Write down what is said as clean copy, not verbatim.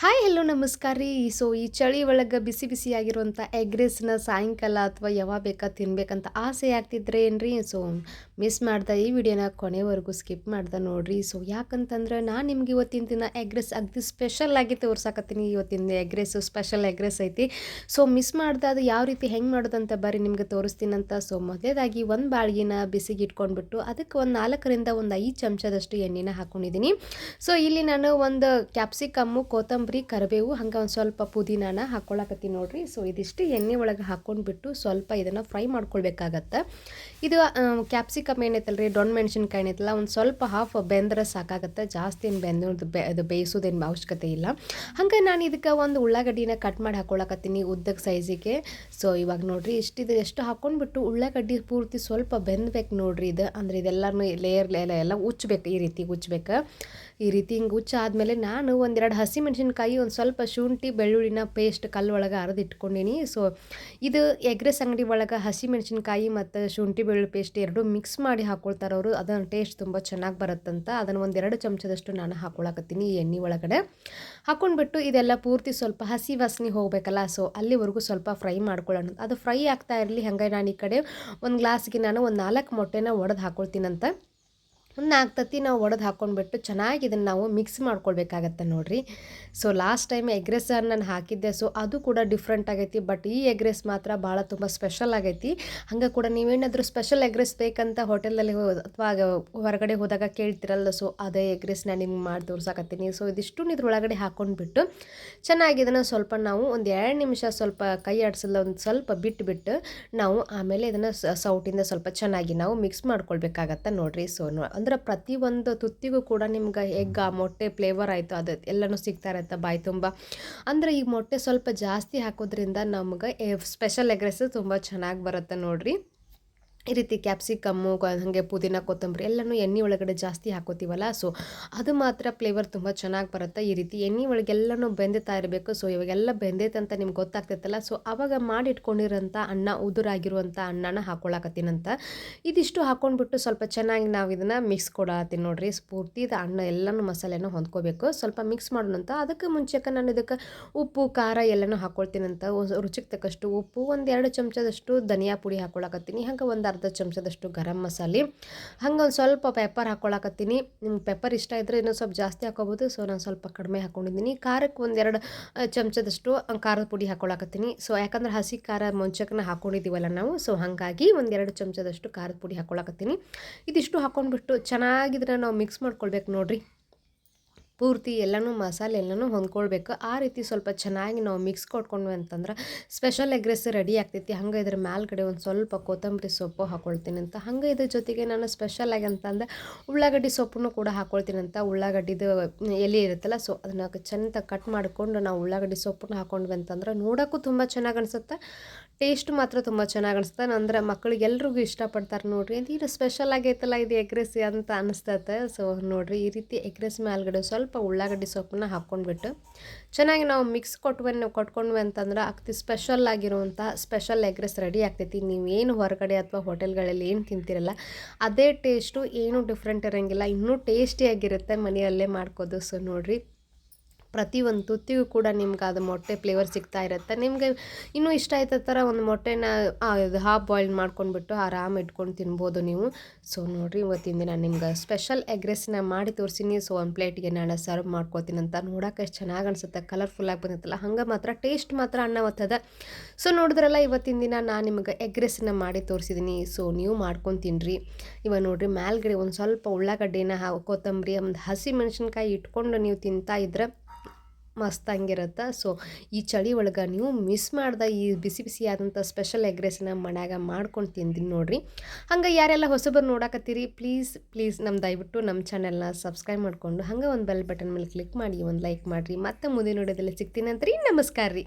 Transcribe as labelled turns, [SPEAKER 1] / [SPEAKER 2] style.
[SPEAKER 1] Hi hello ನಮಸ್ಕಾರ ರೀ. So ಈ ಚಳಿ ಒಳಗೆ ಬಿಸಿ ಬಿಸಿಯಾಗಿರುವಂಥ ಎಗ್ ರೈಸ್ನ ಸಾಯಂಕಾಲ ಅಥವಾ ಯಾವಾಗ ಬೇಕಾ ತಿನ್ಬೇಕಂತ ಆಸೆ ಆಗ್ತಿದ್ರೆ ಏನ್ರಿ. ಸೊ ಮಿಸ್ ಮಾಡ್ದೆ ಈ ವಿಡಿಯೋನ ಕೊನೆವರೆಗೂ ಸ್ಕಿಪ್ ಮಾಡ್ದೆ ನೋಡ್ರಿ. ಸೊ ಯಾಕಂತಂದ್ರೆ ನಾನು ನಿಮ್ಗೆ ಇವತ್ತಿನ ದಿನ ಎಗ್ ರೈಸ್ ಅಗದಿ ಸ್ಪೆಷಲ್ ಆಗಿ ತೋರ್ಸಾಕತ್ತೀನಿ. ಇವತ್ತಿನ egg rice special egg rice ಐತಿ. ಸೊ ಮಿಸ್ ಮಾಡ್ದೆ ಅದು ಯಾವ ರೀತಿ ಹೆಂಗೆ ಮಾಡೋದಂತ ಬರ್ರಿ ನಿಮ್ಗೆ ತೋರಿಸ್ತೀನಂತ. ಸೊ ಮೊದಲೇದಾಗಿ ಒಂದು ಬಾಳ್ಗಿನ ಬಿಸಿಗೆ ಇಟ್ಕೊಂಡ್ಬಿಟ್ಟು ಅದಕ್ಕೆ ಒಂದು 4ರಿಂದ ಒಂದು 5 ಚಮಚದಷ್ಟು ಎಣ್ಣೆನ ಹಾಕ್ಕೊಂಡಿದ್ದೀನಿ. ಸೊ ಇಲ್ಲಿ ನಾನು ಒಂದು ಕ್ಯಾಪ್ಸಿಕಮ್ಮು, ಕೊತ್ತಂಬರಿ, ಕರಿಬೇವು, ಹಂಗೆ ಒಂದು ಸ್ವಲ್ಪ ಪುದೀನಾನ ಹಾಕ್ಕೊಳಕತ್ತೀನಿ ನೋಡ್ರಿ. ಸೊ ಇದಿಷ್ಟು ಎಣ್ಣೆ ಒಳಗೆ ಹಾಕ್ಕೊಂಡ್ಬಿಟ್ಟು ಸ್ವಲ್ಪ ಇದನ್ನು ಫ್ರೈ ಮಾಡ್ಕೊಳ್ಬೇಕಾಗತ್ತೆ. ಇದು ಕ್ಯಾಪ್ಸಿಕಮ್ ಏನೈತಲ್ರಿ, ಡೊಣ್ ಮೆಣಸಿನ್ಕಾಯಿ ಏನೈತಲ್ಲ, ಒಂದು ಸ್ವಲ್ಪ ಹಾಫ್ ಬೆಂದ್ರೆ ಸಾಕಾಗತ್ತೆ. ಜಾಸ್ತಿ ಏನು ಅದು ಬೇಯಿಸೋದೇನು ಅವಶ್ಯಕತೆ ಇಲ್ಲ. ಹಂಗೆ ನಾನು ಇದಕ್ಕೆ ಒಂದು ಉಳ್ಳಾಗಡ್ಡಿನ ಕಟ್ ಮಾಡಿ ಹಾಕ್ಕೊಳಕತ್ತೀನಿ ಉದ್ದಕ್ಕೆ ಸೈಜಿಗೆ. ಸೊ ಇವಾಗ ನೋಡ್ರಿ ಇಷ್ಟಿದೆ, ಎಷ್ಟು ಹಾಕ್ಕೊಂಡ್ಬಿಟ್ಟು ಉಳ್ಳಾಗಡ್ಡಿ ಪೂರ್ತಿ ಸ್ವಲ್ಪ ಬೆಂದ್ಬೇಕು ನೋಡ್ರಿ. ಇದು ಅಂದರೆ ಇದೆಲ್ಲನೂ ಲೇಯರ್ ಎಲ್ಲ ಉಚ್ಚಬೇಕು, ಈ ರೀತಿ ಉಚ್ಚಬೇಕು. ಈ ರೀತಿ ಹಿಂಗೆ ಆದಮೇಲೆ ನಾನು ಒಂದೆರಡು ಹಸಿಮೆಣ್ಸಿನ್ಕಾಯಿ, ಒಂದು ಸ್ವಲ್ಪ ಶುಂಠಿ ಬೆಳ್ಳುಳ್ಳಿನ ಪೇಸ್ಟ್ ಕಲ್ಲೊಳಗೆ ಅರೆದಿಟ್ಕೊಂಡೀನಿ. ಸೊ ಇದು ಎಗ್ ರೈಸ್ ಅಂಗಡಿ ಒಳಗೆ ಹಸಿಮೆಣ್ಸಿನ್ಕಾಯಿ ಮತ್ತು ಶುಂಠಿ ಬೆಳ್ಳುಳ್ಳಿ ಪೇಸ್ಟ್ ಎರಡೂ ಮಿಕ್ಸ್ ಮಾಡಿ ಹಾಕ್ಕೊಳ್ತಾರೆ ಅವರು. ಅದನ್ನು ಟೇಸ್ಟ್ ತುಂಬ ಚೆನ್ನಾಗಿ ಬರುತ್ತಂತ ಅದನ್ನು ಒಂದೆರಡು ಚಮಚದಷ್ಟು ನಾನು ಹಾಕ್ಕೊಳಕತ್ತೀನಿ ಈ ಎಣ್ಣೆ ಒಳಗಡೆ. ಹಾಕ್ಕೊಂಡ್ಬಿಟ್ಟು ಇದೆಲ್ಲ ಪೂರ್ತಿ ಸ್ವಲ್ಪ ಹಸಿ ವಾಸನೆ ಹೋಗಬೇಕಲ್ಲ, ಸೊ ಅಲ್ಲಿವರೆಗೂ ಸ್ವಲ್ಪ ಫ್ರೈ ಮಾಡ್ಕೊಳ್ಳೋಣ. ಅದು ಫ್ರೈ ಆಗ್ತಾ ಇರಲಿ. ಹಾಗೆ ನಾನು ಈ ಕಡೆ ಒಂದು ಗ್ಲಾಸ್ಗೆ ನಾನು ಒಂದು 4 ಮೊಟ್ಟೆನ ಒಡೆದು ಹಾಕ್ಕೊಳ್ತೀನಂತ. ಒಂದು 4 ತತ್ತಿ ನಾವು ಒಡೆದು ಹಾಕ್ಕೊಂಡ್ಬಿಟ್ಟು ಚೆನ್ನಾಗಿ ಇದನ್ನು ನಾವು ಮಿಕ್ಸ್ ಮಾಡ್ಕೊಳ್ಬೇಕಾಗತ್ತೆ ನೋಡಿರಿ. So last time egg rice ನಾನು ಹಾಕಿದ್ದೆ, ಸೊ ಅದು ಕೂಡ ಡಿಫ್ರೆಂಟ್ ಆಗೈತಿ. ಬಟ್ ಈ ಎಗ್ ರೈಸ್ ಮಾತ್ರ ಭಾಳ ತುಂಬ ಸ್ಪೆಷಲ್ ಆಗೈತಿ. ಹಾಗೆ ಕೂಡ ನೀವೇನಾದರೂ ಸ್ಪೆಷಲ್ ಎಗ್ ರೈಸ್ ಬೇಕಂತ ಹೋಟೆಲಲ್ಲಿ ಅಥವಾ ಹೊರಗಡೆ ಹೋದಾಗ ಕೇಳ್ತಿರಲ್ಲ, ಸೊ ಅದೇ ಎಗ್ ರೈಸ್ ನಾನು ನಿಮ್ಗೆ ಮಾಡಿ ತೋರ್ಸಾಕತ್ತೀನಿ. ಸೊ ಇದಿಷ್ಟು ಇದ್ರೊಳಗಡೆ ಹಾಕ್ಕೊಂಡ್ಬಿಟ್ಟು ಚೆನ್ನಾಗಿ ಇದನ್ನು ಸ್ವಲ್ಪ ನಾವು ಒಂದು 2 ನಿಮಿಷ ಸ್ವಲ್ಪ ಕೈ ಆಡಿಸಲ್ಲ ಒಂದು ಸ್ವಲ್ಪ ಬಿಟ್ಟು ನಾವು ಆಮೇಲೆ ಇದನ್ನು ಸೌಟಿಂದ ಸ್ವಲ್ಪ ಚೆನ್ನಾಗಿ ನಾವು ಮಿಕ್ಸ್ ಮಾಡ್ಕೊಳ್ಬೇಕಾಗತ್ತೆ ನೋಡಿರಿ. ಸೊ ಅಂದ್ರೆ ಪ್ರತಿಯೊಂದು ತುತ್ತಿಗೂ ಕೂಡ ನಿಮ್ಗೆ ಎಗ್ ಆ ಮೊಟ್ಟೆ ಫ್ಲೇವರ್ ಆಯಿತು ಅದು ಎಲ್ಲನೂ ಸಿಗ್ತಾ ಇರುತ್ತೆ ಬಾಯಿ ತುಂಬ. ಅಂದರೆ ಈ ಮೊಟ್ಟೆ ಸ್ವಲ್ಪ ಜಾಸ್ತಿ ಹಾಕೋದ್ರಿಂದ ನಮ್ಗೆ ಸ್ಪೆಷಲ್ ಎಗ್ ರೈಸ್ ತುಂಬ ಚೆನ್ನಾಗಿ ಬರುತ್ತೆ ನೋಡಿರಿ. ಈ ರೀತಿ ಕ್ಯಾಪ್ಸಿಕಮ್ಮು, ಹಾಗೆ ಪುದೀನ, ಕೊತ್ತಂಬರಿ ಎಲ್ಲನೂ ಎಣ್ಣೆ ಒಳಗಡೆ ಜಾಸ್ತಿ ಹಾಕೋತೀವಲ್ಲ, ಸೊ ಅದು ಮಾತ್ರ ಫ್ಲೇವರ್ ತುಂಬ ಚೆನ್ನಾಗಿ ಬರುತ್ತೆ. ಈ ರೀತಿ ಎಣ್ಣೆ ಒಳಗೆಲ್ಲನೂ ಬೆಂದುತ್ತಾ ಇರಬೇಕು. ಸೊ ಇವಾಗೆಲ್ಲ ಬೆಂದೈತಂತ ನಿಮ್ಗೆ ಗೊತ್ತಾಗ್ತೈತಲ್ಲ, ಸೊ ಆವಾಗ ಮಾಡಿಟ್ಕೊಂಡಿರೋಂಥ ಅನ್ನ, ಉದುರಾಗಿರುವಂಥ ಅನ್ನನ ಹಾಕ್ಕೊಳಕತ್ತೀನಂತ. ಇದಿಷ್ಟು ಹಾಕ್ಕೊಂಡ್ಬಿಟ್ಟು ಸ್ವಲ್ಪ ಚೆನ್ನಾಗಿ ನಾವು ಇದನ್ನು ಮಿಕ್ಸ್ ಕೊಡತ್ತೀನಿ ನೋಡಿರಿ. ಪೂರ್ತಿ ಇದು ಅನ್ನ ಎಲ್ಲನೂ ಮಸಾಲೆನೂ ಹೊಂದ್ಕೋಬೇಕು. ಸ್ವಲ್ಪ ಮಿಕ್ಸ್ ಮಾಡೋಣಂತ. ಅದಕ್ಕೆ ಮುಂಚೆಗೆ ನಾನು ಇದಕ್ಕೆ ಉಪ್ಪು, ಖಾರ ಎಲ್ಲನೂ ಹಾಕ್ಕೊಳ್ತೀನಂತ. ರುಚಿಗೆ ತಕ್ಕಷ್ಟು ಉಪ್ಪು, ಒಂದು 2 ಚಮಚದಷ್ಟು ಧನಿಯಾ ಪುಡಿ ಹಾಕ್ಕೊಳಕತ್ತೀನಿ. ಹಾಗೆ ಒಂದು ಅರ್ಧ ಚಮಚದಷ್ಟು ಗರಂ ಮಸಾಲೆ, ಹಂಗೆ ಒಂದು ಸ್ವಲ್ಪ ಪೆಪ್ಪರ್ ಹಾಕ್ಕೊಳಕತ್ತೀನಿ. ನಿಮ್ಗೆ ಪೆಪ್ಪರ್ ಇಷ್ಟ ಇದ್ದರೆ ಇನ್ನೂ ಸ್ವಲ್ಪ ಜಾಸ್ತಿ ಹಾಕೋಬೋದು. ಸೊ ನಾನು ಸ್ವಲ್ಪ ಕಡಿಮೆ ಹಾಕ್ಕೊಂಡಿದ್ದೀನಿ. ಖಾರಕ್ಕೆ ಒಂದು 2 ಚಮಚದಷ್ಟು ಖಾರದ ಪುಡಿ ಹಾಕ್ಕೊಳಕತ್ತೀನಿ. ಸೊ ಯಾಕಂದ್ರೆ ಹಸಿ ಖಾರ ಮುಂಚೆಕನ್ನ ಹಾಕ್ಕೊಂಡಿದ್ದೀವಲ್ಲ ನಾವು, ಸೊ ಹಾಗಾಗಿ ಒಂದು 2 ಚಮಚದಷ್ಟು ಖಾರದ ಪುಡಿ ಹಾಕ್ಕೊಳಕತ್ತೀನಿ. ಇದಿಷ್ಟು ಹಾಕ್ಕೊಂಡ್ಬಿಟ್ಟು ಚೆನ್ನಾಗಿದ್ರೆ ನಾವು ಮಿಕ್ಸ್ ಮಾಡ್ಕೊಳ್ಬೇಕು ನೋಡಿರಿ. ಪೂರ್ತಿ ಎಲ್ಲನೂ ಮಸಾಲೆ ಎಲ್ಲನೂ ಹೊಂದ್ಕೊಳ್ಬೇಕು. ಆ ರೀತಿ ಸ್ವಲ್ಪ ಚೆನ್ನಾಗಿ ನಾವು ಮಿಕ್ಸ್ ಕೊಟ್ಕೊಂಡ್ವಿ ಅಂತಂದ್ರೆ ಸ್ಪೆಷಲ್ ಎಗ್ ರೈಸ್ ರೆಡಿ ಆಗ್ತೈತಿ. ಹಂಗೆ ಇದ್ರ ಮೇಲ್ಗಡೆ ಒಂದು ಸ್ವಲ್ಪ ಕೊತ್ತಂಬರಿ ಸೊಪ್ಪು ಹಾಕ್ಕೊಳ್ತೀನಿ ಅಂತ. ಹಂಗೆ ಇದ್ರ ಜೊತೆಗೆ ನಾನು ಸ್ಪೆಷಲ್ ಆಗಿ ಅಂತಂದ್ರೆ ಉಳ್ಳಾಗಡ್ಡಿ ಸೊಪ್ಪನ್ನು ಕೂಡ ಹಾಕ್ಕೊಳ್ತೀನಿ ಅಂತ. ಉಳ್ಳಾಗಡ್ಡಿದು ಎಲೆ ಇರುತ್ತಲ್ಲ, ಸೊ ಅದನ್ನ ಚೆಂದ ಕಟ್ ಮಾಡಿಕೊಂಡು ನಾವು ಉಳ್ಳಾಗಡ್ಡಿ ಸೊಪ್ಪನ್ನು ಹಾಕ್ಕೊಂಡ್ವಿ ಅಂತಂದ್ರೆ ನೋಡೋಕ್ಕೂ ತುಂಬ ಚೆನ್ನಾಗಿ ಅನಿಸುತ್ತೆ. ಟೇಸ್ಟ್ ಮಾತ್ರ ತುಂಬ ಚೆನ್ನಾಗಿ ಅನಿಸುತ್ತೆ. ಅಂದ್ರೆ ಮಕ್ಕಳಿಗೆ ಎಲ್ರಿಗೂ ಇಷ್ಟಪಡ್ತಾರೆ ನೋಡಿರಿ. ಇದು ಸ್ಪೆಷಲ್ ಆಗೈತಲ್ಲ ಇದು ಎಗ್ ರೈಸ್ ಅಂತ ಅನಿಸ್ತೈತೆ. ಸೊ ನೋಡಿರಿ ಈ ರೀತಿ ಎಗ್ ರೈಸ್ ಮೇಲ್ಗಡೆ ಸ್ವಲ್ಪ ಉಳ್ಳಾಗಡ್ಡಿ ಸೊಪ್ಪನ್ನ ಹಾಕ್ಕೊಂಡ್ಬಿಟ್ಟು ಚೆನ್ನಾಗಿ ನಾವು ಮಿಕ್ಸ್ ಕೊಟ್ಕೊಂಡ್ವಿ ಅಂತಂದ್ರೆ ಅತಿ ಸ್ಪೆಷಲ್ ಆಗಿರುವಂಥ ಸ್ಪೆಷಲ್ ಎಗ್ ರೈಸ್ ರೆಡಿ ಆಗ್ತೈತಿ. ನೀವೇನು ಹೊರಗಡೆ ಅಥವಾ ಹೋಟೆಲ್ಗಳಲ್ಲಿ ಏನು ತಿಂತೀರಲ್ಲ ಅದೇ ಟೇಸ್ಟು, ಏನೂ ಡಿಫ್ರೆಂಟ್ ಇರೋಂಗಿಲ್ಲ. ಇನ್ನೂ ಟೇಸ್ಟಿಯಾಗಿರುತ್ತೆ ಮನೆಯಲ್ಲೇ ಮಾಡ್ಕೋದು. ಸೊ ನೋಡಿರಿ ಪ್ರತಿಯೊಂದು ತುತ್ತಿಗೂ ಕೂಡ ನಿಮ್ಗೆ ಅದು ಮೊಟ್ಟೆ ಫ್ಲೇವರ್ ಸಿಗ್ತಾ ಇರುತ್ತೆ. ನಿಮಗೆ ಇನ್ನೂ ಇಷ್ಟ ಆಯ್ತ ಥರ ಒಂದು ಮೊಟ್ಟೆನ ಇದು ಹಾಫ್ ಬಾಯ್ಲ್ ಮಾಡ್ಕೊಂಡ್ಬಿಟ್ಟು ಆರಾಮ ಇಟ್ಕೊಂಡು ತಿನ್ಬೋದು ನೀವು. ಸೊ ನೋಡಿರಿ ಇವತ್ತಿನ ದಿನ ನಿಮ್ಗೆ ಸ್ಪೆಷಲ್ ಎಗ್ ರೈಸ್ನ ಮಾಡಿ ತೋರಿಸಿನಿ. ಸೊ ಒಂದು ಪ್ಲೇಟಿಗೆ ನಾನು ಸರ್ವ್ ಮಾಡ್ಕೊತೀನಿ ಅಂತ. ನೋಡೋಕೆ ಎಷ್ಟು ಚೆನ್ನಾಗಿ ಅನಿಸುತ್ತೆ, ಕಲರ್ಫುಲ್ಲಾಗಿ ಬಂದಿತ್ತಲ್ಲ. ಹಂಗೆ ಮಾತ್ರ ಟೇಸ್ಟ್ ಮಾತ್ರ ಅನ್ನ ಒತ್ತದ. ಸೊ ನೋಡಿದ್ರಲ್ಲ ಇವತ್ತಿನ ದಿನ ನಾನು ನಿಮಗೆ ಎಗ್ ರೈಸ್ನ ಮಾಡಿ ತೋರಿಸಿದ್ದೀನಿ. ಸೊ ನೀವು ಮಾಡ್ಕೊಂಡು ತಿನ್ನಿರಿ. ಇವಾಗ ನೋಡಿರಿ ಮೇಲ್ಗಡೆ ಒಂದು ಸ್ವಲ್ಪ ಉಳ್ಳಾಗಡ್ಡಿನ ಕೊತ್ತಂಬರಿ, ಒಂದು ಹಸಿ ಮೆಣಸಿನ್ಕಾಯಿ ಇಟ್ಕೊಂಡು ನೀವು ತಿಂತಾ ಇದ್ರೆ ಮಸ್ತಾಗಿರುತ್ತೆ. ಸೊ ಈ ಚಳಿ ಒಳಗೆ ನೀವು ಮಿಸ್ ಮಾಡ್ದೆ ಈ ಬಿಸಿ ಬಿಸಿಯಾದಂಥ ಸ್ಪೆಷಲ್ ಎಗ್ ರೈಸ್ನ ಮನ್ಯಾಗ ಮಾಡ್ಕೊಂಡು ತಿಂತೀನಿ ನೋಡಿರಿ. ಹಂಗೆ ಯಾರೆಲ್ಲ ಹೊಸಬರು ನೋಡಕತ್ತೀರಿ ಪ್ಲೀಸ್ ದಯವಿಟ್ಟು ನಮ್ಮ ಚಾನೆಲ್ನ ಸಬ್ಸ್ಕ್ರೈಬ್ ಮಾಡಿಕೊಂಡು ಹಂಗೆ ಒಂದು ಬೆಲ್ ಬಟನ್ ಮೇಲೆ ಕ್ಲಿಕ್ ಮಾಡಿ ಒಂದು ಲೈಕ್ ಮಾಡಿರಿ. ಮತ್ತೆ ಮುಂದಿನ ವಿಡಿಯೋದಲ್ಲಿ ಸಿಗ್ತೀನಿ ಅಂತ್ರಿ. ನಮಸ್ಕಾರ ರೀ.